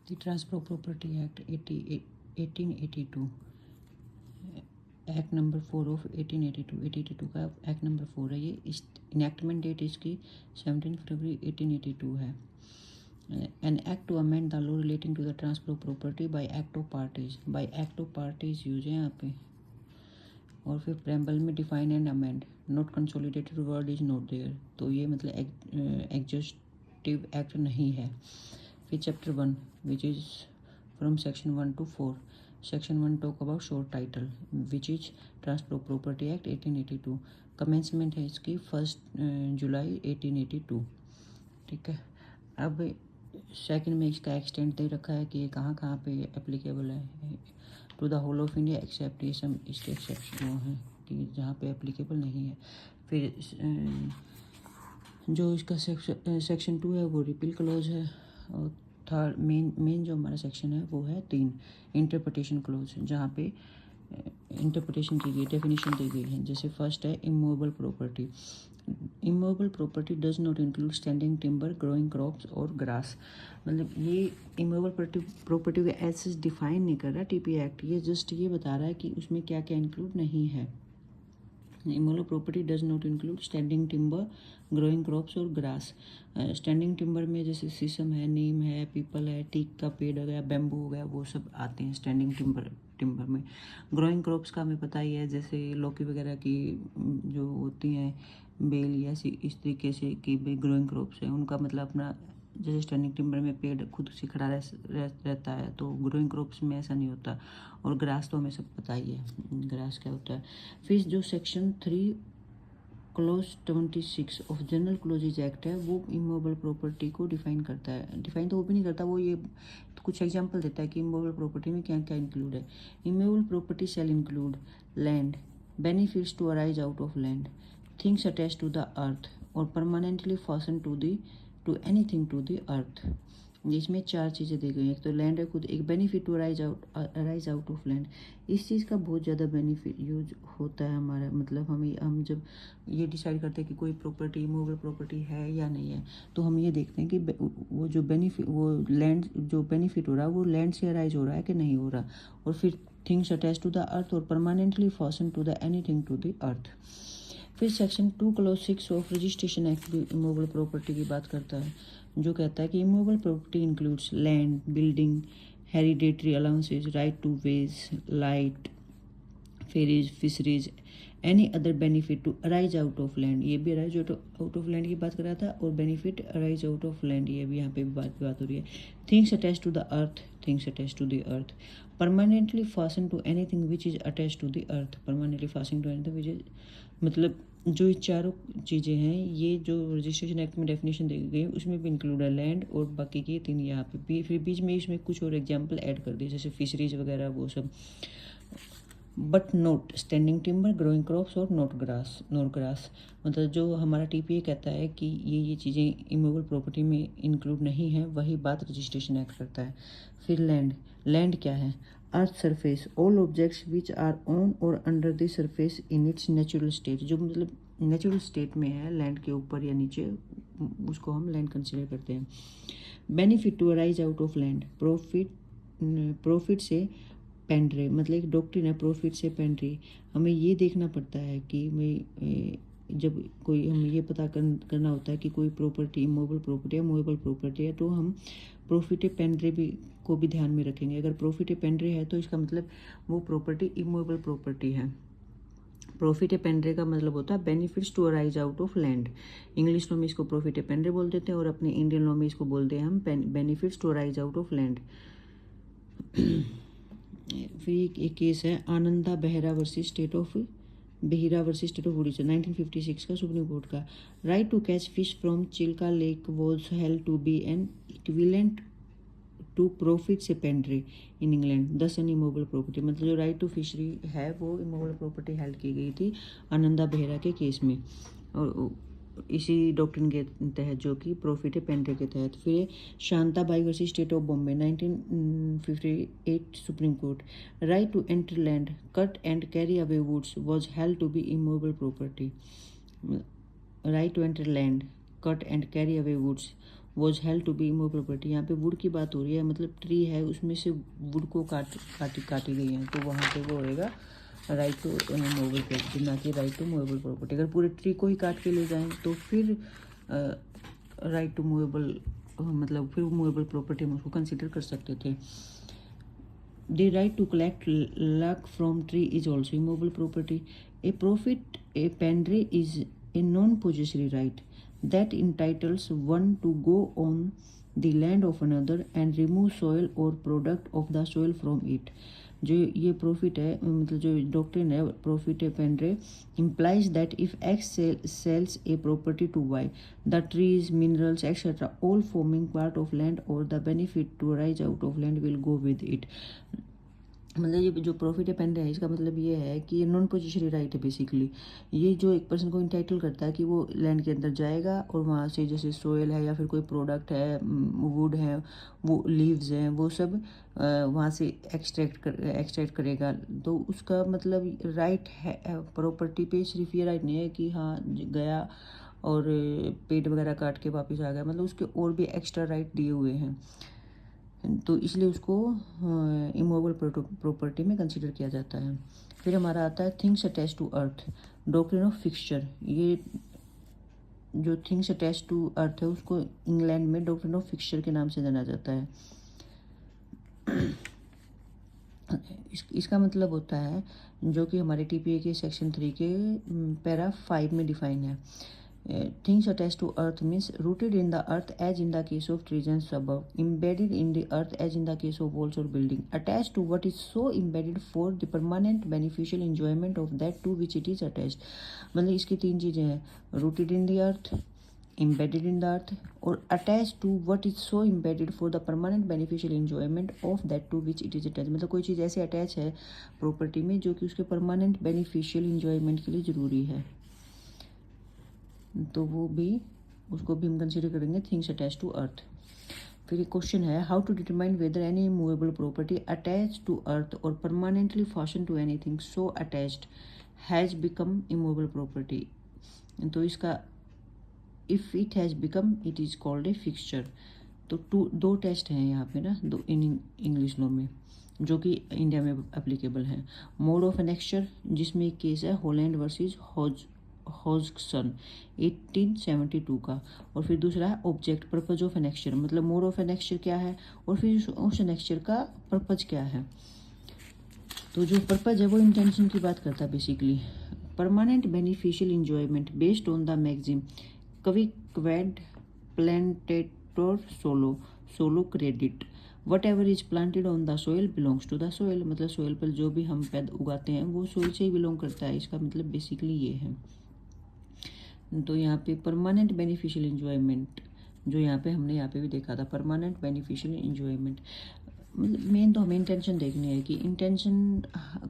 The Transfer of Property Act 1882, act number 4 of 1882 का act number 4 है ये। इस इनैक्टमेंट डेट इसकी 17 फरवरी 1882 है। An act to amend the law relating to the transfer of property by act of parties, by act of parties use है यहाँ पे। और फिर प्रेम्बल में define and amend, not consolidated word is not there, तो ये मतलब exhaustive act नहीं है। फिर chapter 1 which is from section 1 to 4। Section 1 talk about short title which is transfer of property act 1882। Commencement है इसकी 1 जुलाई 1882। ठीक है। अब सेकंड में इसका एक्सटेंट दे रखा है कि ये कहाँ कहाँ पे एप्लीकेबल है। To the whole of India except, ये सब इसके एक्सेप्शन वो हैं कि जहाँ पे एप्लीकेबल नहीं है। फिर जो इसका सेक्शन 2 है वो रिपील क्लॉज है। और थर्ड मेन जो हमारा सेक्शन है वो है 3 इंटरप्रिटेशन क्लॉज, जहाँ पे इंटरप्रिटेशन की गई, डेफिनेशन दी गई है। जैसे फर्स्ट है immovable property. Immovable property does not include standing timber, growing crops और ग्रास। मतलब ये इमूवेबल प्रॉपर्टी को ऐसे डिफाइन नहीं कर रहा टीपी एक्ट, ये जस्ट ये बता रहा है कि उसमें क्या क्या इंक्लूड नहीं है। Immovable property does not include standing timber, growing crops और ग्रास। स्टैंडिंग टिम्बर में जैसे शीशम है, नीम है, पीपल है, टीक का पेड़ हो गया, बैम्बू हो गया, वो सब आते हैं स्टैंडिंग टिम्बर में। ग्रोइंग क्रॉप्स का हमें पता ही है, जैसे लौकी वगैरह की जो होती हैं बेल या इस तरीके से कि भाई ग्रोइंग क्रॉप्स है, उनका मतलब अपना जैसे स्टैंडिंग टिम्बर में पेड़ खुद से खड़ा रहता है, तो ग्रोइंग क्रॉप्स में ऐसा नहीं होता। और ग्रास तो हमें सब पता ही है ग्रास क्या होता है। फिर जो section 3 clause 26 of general clauses act है वो इमूवेबल प्रॉपर्टी को डिफाइन करता है। डिफाइन तो वो भी नहीं करता, वो ये कुछ एग्जांपल देता है कि इमूवेबल प्रॉपर्टी में क्या क्या इंक्लूड है। Immovable property shall include land, benefits to arise out of land, things attach to the earth और permanently fasten to anything to the earth. इसमें 4 चीज़ें दी गई हैं। एक तो लैंड है खुद, एक benefit to arise out of land. इस चीज़ का बहुत ज़्यादा बेनिफिट यूज होता है हमारा, मतलब हम जब ये डिसाइड करते हैं कि कोई प्रॉपर्टी मूवेबल प्रॉपर्टी है या नहीं है, तो हम ये देखते हैं कि वो जो बेनिफिट, वो लैंड जो बेनिफिट हो रहा है वो लैंड से अराइज हो रहा है कि नहीं हो रहा। और फिर things attach to the earth और permanently fasten to the anything to the earth. फिर section 2 clause 6 of registration act भी इमूवेबल प्रॉपर्टी की बात करता है, जो कहता है कि immovable property includes land, building, hereditary allowances, right to ways, light, ferries, fisheries, any other benefit to arise out of land. ये भी अराइज आउट ऑफ लैंड की बात कर रहा था, और benefit arise out of land ये भी यहाँ पे भी बात हो रही है। Things attach to the earth, things attach to the earth, permanently fasten to anything which is attach to the earth, permanently fasten to anything which is, मतलब जो ये चारों चीज़ें हैं ये जो रजिस्ट्रेशन एक्ट में डेफिनेशन दी गई है उसमें भी इंक्लूड है लैंड, और बाकी की 3 यहाँ पे भी। फिर बीच में इसमें कुछ और एग्जांपल ऐड कर दिए जैसे फिशरीज वगैरह वो सब। But note standing timber, growing crops और नोट ग्रास, मतलब जो हमारा टीपीए कहता है कि ये चीज़ें इमूवेबल प्रॉपर्टी में इंक्लूड नहीं है, वही बात रजिस्ट्रेशन एक्ट करता है। फिर लैंड क्या है? Earth surface, all objects which are on और under the surface in its natural state, जो मतलब नेचुरल स्टेट में है लैंड के ऊपर या नीचे, उसको हम लैंड कंसिडर करते हैं। Benefit to arise out of land, profit से पेंड्रे, मतलब एक डॉक्ट्रिन है प्रॉफिट से पेंड्री। हमें ये देखना पड़ता है कि जब कोई हमें ये पता करना होता है कि कोई प्रॉपर्टी इमूवेबल प्रॉपर्टी है, मूवेबल प्रॉपर्टी है, तो हम प्रॉफिट पेंड्रे भी को भी ध्यान में रखेंगे। अगर प्रॉफिट पेंड्रे है तो इसका मतलब वो प्रॉपर्टी इमूवेबल प्रॉपर्टी है। प्रॉफिट पेंड्रे का मतलब होता है benefits to arise out of land. English law में इसको प्रॉफिट पेंड्रे बोल देते हैं, और अपने इंडियन लॉ में इसको बोलते हैं हम benefits to arise out of land. फिर एक केस है Ananda Behera versus state of Orissa 1956 का सुप्रीम कोर्ट का। Right to catch fish from Chilika lake was held to be an equivalent to profit से prendre in England, thus an immovable property. मतलब जो right to fishery है वो इमूवेबल प्रॉपर्टी हेल्ड की गई थी आनंदा बेहरा के केस में, और इसी डॉक्ट्रिन के तहत जो कि प्रॉफिट पेंड्रे के तहत। फिर Shantabai versus state of Bombay 1958 Supreme Court. Right to enter land, cut and carry away woods was held to be immovable property. Right to enter land, cut and carry away woods was held to be immovable property. यहाँ पे would की बात हो रही है, मतलब tree है उसमें से वुड को काटी गई है, तो वहाँ पे वो होएगा राइट टू मूवेबल प्रॉपर्टी, ना कि राइट टू मूवेबल प्रॉपर्टी। अगर पूरे ट्री को ही काट के ले जाएं तो फिर राइट टू मूवेबल, मतलब फिर मूवेबल प्रॉपर्टी हम उसको कंसिडर कर सकते थे। The right to collect luck from tree is also immovable property. A profit, a pendre is a non-possessory right that entitles one to go on the land of another and remove soil or product of the soil from it. जो ये profit है, मतलब जो doctrine है profit है पेंड्रे, implies that if X sells a property to Y, the trees, minerals, etc. all forming part of land or the benefit to arise out of land will go with it. मतलब ये जो profit पेंड है इसका मतलब ये है कि ये नॉन पोजिशनरी राइट है बेसिकली। ये जो एक पर्सन को इंटाइटल करता है कि वो लैंड के अंदर जाएगा और वहाँ से जैसे सोयल है या फिर कोई प्रोडक्ट है, वुड है, वो लीव्स हैं, वो सब वहाँ से एक्सट्रैक्ट करेगा। तो उसका मतलब राइट है प्रॉपर्टी पे। सिर्फ ये राइट नहीं है कि हाँ गया और पेड़ वगैरह काट के वापस आ गया, मतलब उसके और भी एक्स्ट्रा राइट दिए हुए हैं, तो इसलिए उसको इमूवेबल प्रॉपर्टी में कंसिडर किया जाता है। फिर हमारा आता है things attach to earth, doctrine of fixture. ये जो थिंग्स अटैच टू अर्थ है उसको इंग्लैंड में डॉक्ट्रिन ऑफ फिक्सचर के नाम से जाना जाता है। इसका मतलब होता है जो कि हमारे टीपीए के सेक्शन 3 के पैरा 5 में डिफाइन है। Things attached to earth means rooted in the earth as in the case of trees and suburb, embedded in the earth as in the case of walls or building, attached to what is so embedded for the permanent beneficial enjoyment of that to which it is attached। मतलब इसकी 3 चीज़ें हैं, rooted in the earth, embedded in the earth और attached to what is so embedded for the permanent beneficial enjoyment of that to which it is attached। मतलब कोई चीज़ ऐसे attach है property में जो कि उसके परमानेंट बेनिफिशियल इंजॉयमेंट के लिए ज़रूरी है, तो वो भी उसको भी हम कंसिडर करेंगे थिंग्स अटैच टू अर्थ। फिर एक क्वेश्चन है, how to determine whether any movable property attach to earth और permanently fasten to anything so attached has become immovable property. तो इसका if it has become it is called a fixture. तो दो test हैं यहाँ पे ना, दो इन इंग्लिश लॉ में जो कि इंडिया में एप्लीकेबल हैं। मोड ऑफ एनेक्चर, जिसमें एक केस है हॉलैंड वर्सेस हॉजसन 1872 का, और फिर दूसरा है ऑब्जेक्ट पर्पज ऑफ एनेक्चर, मतलब मोड ऑफ एनेक्चर क्या है और फिर उस एनेक्चर का पर्पज क्या है। तो जो पर्पज है वो इंटेंशन की बात करता है basically. Permanent beneficial enjoyment based on the maxim quicquid plantatur solo क्रेडिट whatever is planted on the soil belongs to the soil, मतलब सोइल पर जो भी हम उगाते हैं वो सोइल से ही बिलोंग करता है। इसका मतलब बेसिकली ये है। तो यहाँ पे परमानेंट बेनिफिशियल इंजॉयमेंट जो यहाँ पे हमने यहाँ पे भी देखा था, परमानेंट बेनिफिशियल इंजॉयमेंट, मतलब मेन तो हमें इंटेंशन देखनी है कि इंटेंशन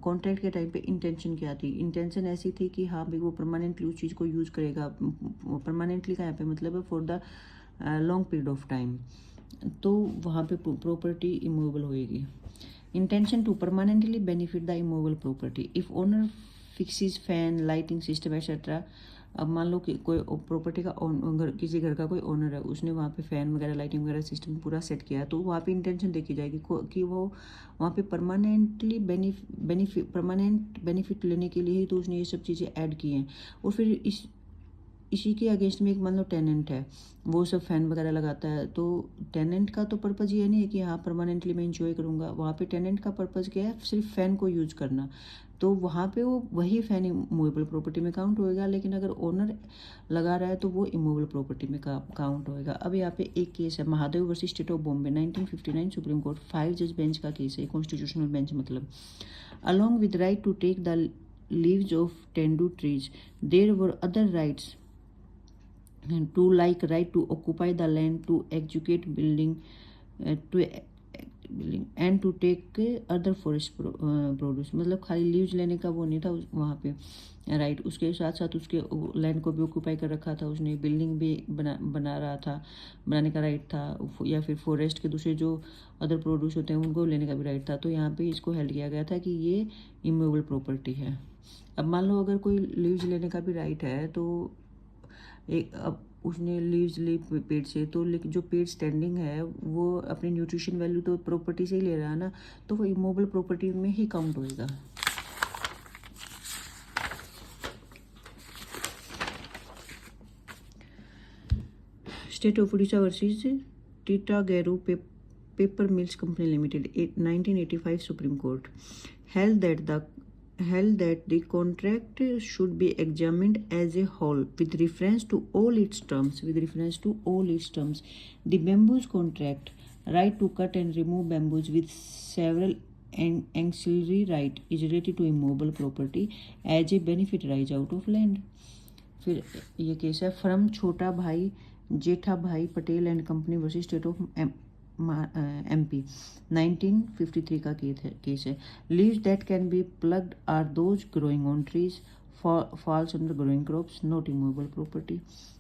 कॉन्ट्रैक्ट के टाइम पे इंटेंशन क्या थी। इंटेंशन ऐसी थी कि हाँ भाई वो परमानेंटली उस चीज़ को यूज़ करेगा, परमानेंटली का यहाँ पे मतलब है for the long period of time, तो वहाँ पे प्रॉपर्टी इमूवेबल होएगी। Intention to permanently benefit the immovable property if owner fixes fan lighting system etcetera. अब मान लो कि कोई प्रॉपर्टी का किसी घर का कोई ओनर है, उसने वहाँ पे फ़ैन वगैरह लाइटिंग वगैरह सिस्टम पूरा सेट किया है, तो वहाँ पे इंटेंशन देखी जाएगी कि वो वहाँ पे परमानेंटली परमानेंट बेनिफिट लेने के लिए ही तो उसने ये सब चीज़ें ऐड की हैं। और फिर इसी के अगेंस्ट में एक मान लो टेनेंट है, वो सब फैन वगैरह लगाता है, तो टेनेंट का तो पर्पज़ ये नहीं है कि हाँ परमानेंटली मैं इंजॉय करूँगा। वहाँ पे टेनेंट का पर्पज़ क्या है, सिर्फ फ़ैन को यूज़ करना, तो वहाँ पे वो वही फ़ैन इमूवेबल प्रॉपर्टी में काउंट होएगा। लेकिन अगर ओनर लगा रहा है तो वो इमूवेबल प्रॉपर्टी में काउंट होएगा। अब यहाँ पे एक केस है Mahadev versus state of Bombay 1959 supreme court 5 जज बेंच का केस है, कॉन्स्टिट्यूशनल बेंच मतलब। Along with right to take the leaves of tendu trees there were other rights to like right to occupy the land, to execute building and to take other forest produce। मतलब खाली leaves लेने का वो नहीं था वहाँ पे राइट, उसके साथ साथ उसके लैंड को भी ऑक्यूपाई कर रखा था उसने, बिल्डिंग भी बना रहा था, बनाने का राइट था, या फिर फॉरेस्ट के दूसरे जो अदर प्रोड्यूस होते हैं उनको लेने का भी राइट था। तो यहाँ पे इसको हेल्ड किया गया था कि ये इमूवेबल प्रॉपर्टी है। अब मान लो अगर कोई लीव्स लेने का भी राइट है तो अब उसने लीव्स ली पेड़ से, तो लेकिन जो पेड़ स्टैंडिंग है वो अपनी न्यूट्रिशन वैल्यू तो प्रॉपर्टी से ही ले रहा है ना, तो वो इमूवेबल प्रॉपर्टी में ही काउंट होएगा। State of Orissa versus Titaghur paper mills company limited 1985 supreme court held that the contract should be examined as a whole with reference to all its terms. The bamboos contract, right to cut and remove bamboos with several ancillary right, is related to immovable property as a benefit rise out of land. फिर ये case है from छोटा भाई Jethabhai Patel and company versus state of MP 1953 का case है। Leaves that can be plugged are those growing on trees falls under growing crops not immovable property.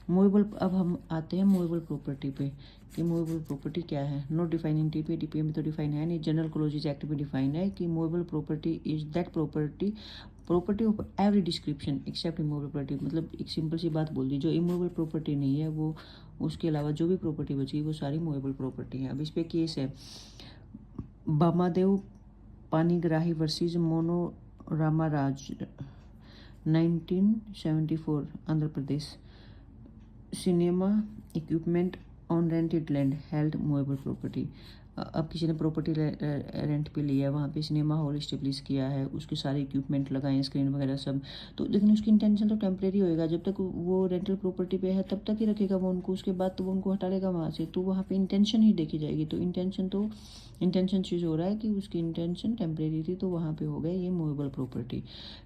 Movable, अब हम आते हैं मूवेबल प्रॉपर्टी पे कि मूवेबल प्रॉपर्टी क्या है। नॉट डिफाइन इन टीपीए में तो डिफाइन है नहीं, जनरल क्लोजेज एक्ट में डिफाइन है कि movable property is that property of every description except immovable property. मतलब एक सिंपल सी बात बोल दी, जो इमूवेबल प्रॉपर्टी नहीं है वो उसके अलावा जो भी प्रॉपर्टी बची वो सारी मूवेबल प्रॉपर्टी है। अब इस पे केस है Bamadev Panigrahi versus Mono Ramaraj 1974 Andhra Pradesh. Cinema equipment on rented land held movable property. अब किसी ने प्रॉपर्टी रेंट पे लिया है, वहाँ पे सिनेमा हॉल इस्टेब्लिश किया है, उसके सारे इक्विपमेंट लगाए, स्क्रीन वगैरह सब, तो लेकिन उसकी इंटेंशन तो टेम्प्रेरी होएगा। जब तक वो रेंटल प्रॉपर्टी पे है तब तक ही रखेगा वो उनको, उसके बाद तो वो उनको हटा लेगा वहाँ से। तो वहाँ पे इंटेंशन ही देखी जाएगी। तो इंटेंशन चीज़ हो रहा है कि उसकी इंटेंशन टेम्प्रेरी थी, तो वहाँ पे हो गया ये मूवेबल प्रॉपर्टी।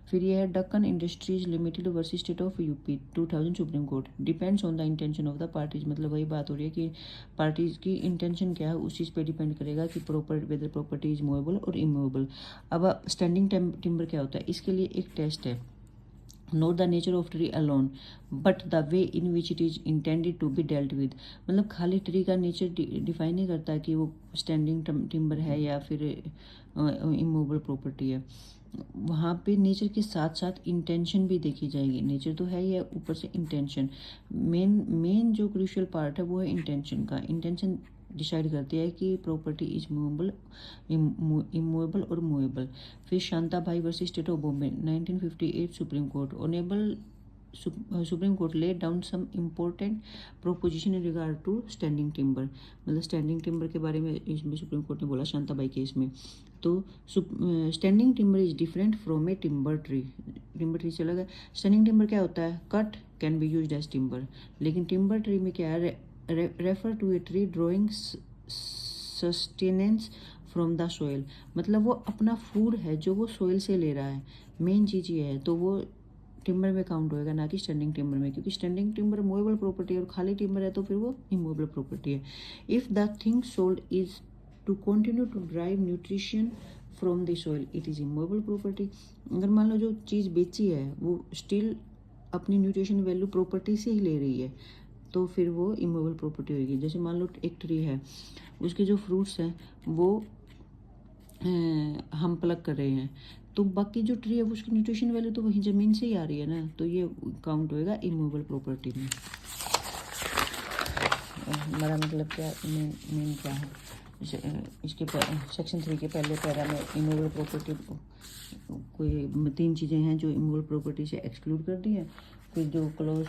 फिर ये है Deccan industries limited versus state of UP 2000 supreme court. Depends on the intention of the parties. मतलब वही बात हो रही है कि पार्टीज की इंटेंशन क्या है, उस चीज़ पे डिपेंड करेगा कि वेदर प्रॉपर्टी इज मूवेबल और इमूवेबल। अब स्टैंडिंग टिम्बर क्या होता है, इसके लिए एक टेस्ट है। Not the nature of tree alone but the way in which it is intended to be dealt with. मतलब खाली ट्री का नेचर डिफाइन नहीं करता कि वो स्टैंडिंग टिम्बर है या फिर इमूवेबल प्रॉपर्टी है। वहाँ पे नेचर के साथ साथ इंटेंशन भी देखी जाएगी। नेचर तो है ही है, ऊपर से इंटेंशन। मेन जो क्रूशियल पार्ट है वो है इंटेंशन का। इंटेंशन डिसाइड करती है कि प्रॉपर्टी इज मूवेबल, इमूवेबल और मूवेबल। फिर Shantabai versus state of Bombay 1958 Supreme Court. Honourable Supreme Court laid down some important proposition in regard to standing timber. मतलब स्टैंडिंग टिम्बर के बारे में इसमें सुप्रीम कोर्ट ने बोला शांता बाई केस में। तो standing timber is different from a timber tree. Timber tree से अलग है। स्टैंडिंग टिम्बर क्या होता है, cut can be used as timber. लेकिन टिम्बर ट्री में क्या है, refer to a tree drawing sustenance from the soil. मतलब वो अपना फूड है जो वो सोइल से ले रहा है, मेन चीज़ ये है। तो वो टिम्बर में काउंट होएगा, ना कि स्टैंडिंग टिम्बर में, क्योंकि स्टैंडिंग टिम्बर मूवेबल प्रॉपर्टी है और खाली टिम्बर है तो फिर वो इमूवेबल प्रॉपर्टी है। If the thing sold is to continue to drive nutrition from the soil it is immovable property. अगर मान लो जो चीज़ बेची है वो स्टिल अपनी न्यूट्रिशन वैल्यू प्रॉपर्टी से ही ले रही है, तो फिर वो इमूवेबल प्रॉपर्टी होगी। जैसे मान लो एक ट्री है, उसके जो फ्रूट्स हैं वो हम प्लग कर रहे हैं, तो बाकी जो ट्री है उसकी न्यूट्रिशन वैल्यू तो वही ज़मीन से ही आ रही है ना, तो ये काउंट होएगा इमूवेबल प्रॉपर्टी में। हमारा मतलब क्या मेन क्या है, इसके सेक्शन 3 के पहले पैरा में इमूवेबल प्रॉपर्टी कोई 3 चीज़ें हैं जो इमूवेबल प्रॉपर्टी से एक्सक्लूड कर दी हैं। कोई जो clause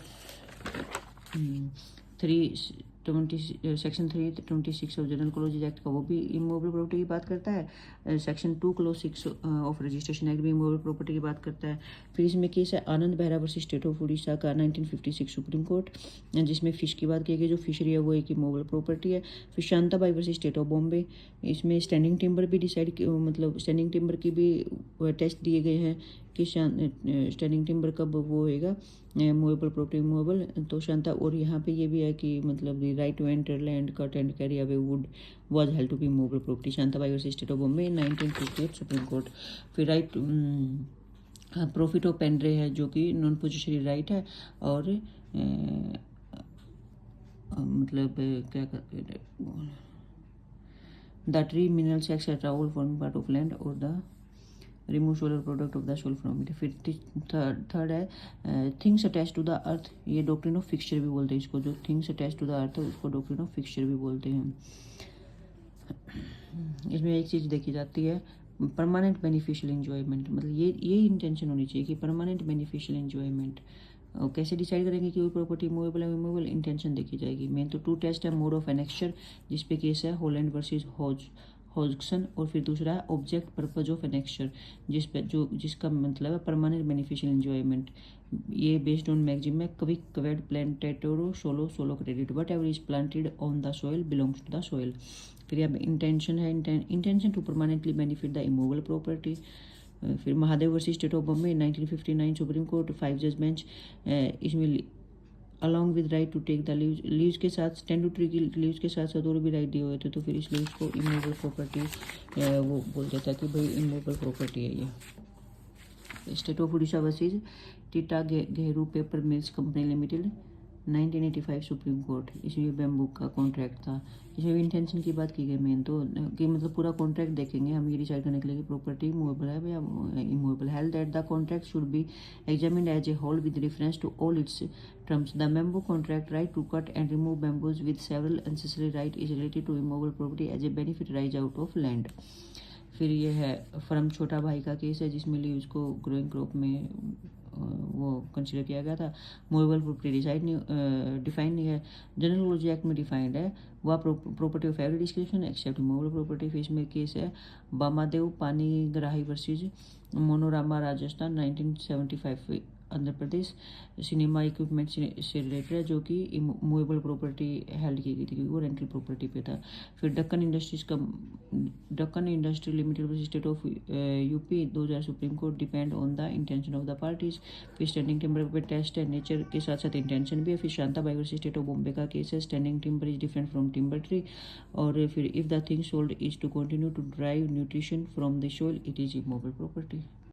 section 326 of general clauses act का वो भी इमूवेबल प्रॉपर्टी की बात करता है। Section 2 clause 6 of registration act भी इमूवेबल प्रॉपर्टी की बात करता है। फिर इसमें केस है Anand Behera versus state of Orissa का 1956 सुप्रीम कोर्ट, जिसमें फ़िश की बात की गई। जो फिशरी है वो एक इमूवेबल प्रॉपर्टी है। फिर Shantabai versus state of Bombay, इसमें स्टैंडिंग टिम्बर भी डिसाइड, मतलब स्टैंडिंग टिम्बर की भी टेस्ट दिए गए हैं कि स्टैंडिंग टिम्बर कब वो होएगा मूवेबल प्रॉपर्टी मूवेबल। तो शांता, और यहाँ पे ये भी है कि मतलब the right to enter land cut and carry away wood was held to be movable property. Shantabai versus state of Bombay 1958 Supreme Court. फिर राइट प्रॉफिट ऑफ पेंड्रे है जो कि नॉन पोजिशनरी राइट है, और मतलब क्या कहते the tree minerals etcetera all forming part of land और the remove solar product of the soil from it. फिर थर्ड है things attach to the earth, ये डॉक्ट्रिन ऑफ फिक्सचर भी बोलते हैं इसको, जो things attach to the earth है उसको डॉक्ट्रिन ऑफ फिक्सचर भी बोलते हैं। इसमें एक चीज़ देखी जाती है परमानेंट बेनिफिशियल एंजॉयमेंट, मतलब ये इंटेंशन होनी चाहिए कि परमानेंट बेनिफिशियल एंजॉयमेंट। कैसे डिसाइड करेंगे कि कोई प्रॉपर्टी मूवेबल है इमूवेबल, इंटेंशन देखी जाएगी। मेन तो 2 टेस्ट है, मोड ऑफ एनेक्चर जिस पे केस है हॉलैंड वर्सेस हॉजक्सन, और फिर दूसरा है ऑब्जेक्ट पर्पज ऑफ एनेक्चर जिसका मतलब है परमानेंट बेनिफिशियल एंजॉयमेंट। ये बेस्ड ऑन मैगजिम में कभी कवेड प्लांटेटोरो सोलो क्रेडिट whatever is planted on the soil belongs to the soil. फिर यहाँ पे इंटेंशन है, intention to permanently benefit the immovable property. फिर Mahadev versus state of Bombay 1959 supreme court 5 जज बेंच, इसमें along with right to take the leaves के साथ standard की लीव्स के साथ साथ और भी राइट दिए हुए थे, तो फिर इस लीव्स को इमूवेबल प्रॉपर्टी वो बोल देता है कि भाई इमूवेबल प्रॉपर्टी है ये। State of Orissa versus Titaghur paper mills company limited 1985 supreme court, इसमें बैम्बू का कॉन्ट्रैक्ट था। इसमें भी इंटेंशन की बात की गई मेन तो कि मतलब पूरा कॉन्ट्रैक्ट देखेंगे हम ये डिसाइड करने के लिए कि प्रॉपर्टी मूवेबल है या immovable. Held that the contract should be examined as a whole with reference to all its terms. The bamboo contract right to cut and remove bamboos with several accessory right is related to immovable property as a benefit rise out of land. फिर ये है firm छोटा भाई का case है जिसमें leaves को growing crop में वो कंसिडर किया गया था। मूवेबल प्रॉपर्टी डिफाइंड नहीं है, जनरल लॉजी एक्ट में डिफाइंड है वह property of every description except movable property. फिर इसमें केस है Bamadev Panigrahi versus Manorama Rajasthan 1975 Andhra Pradesh, cinema equipment से रिलेटेड है जो कि मूवेबल प्रॉपर्टी हेल्ड की गई थी क्योंकि वो रेंटल प्रॉपर्टी पे था। फिर Deccan industry limited versus state of UP 2000 supreme court depend on the intention of the parties. फिर स्टैंडिंग टिम्बर पे टेस्ट है, नेचर के साथ साथ इंटेंशन भी है। फिर Shanta Bai versus state of Bombay का केस है, standing timber is different from timber tree. और फिर if the thing sold is to continue to drive nutrition from the soil it is immovable property.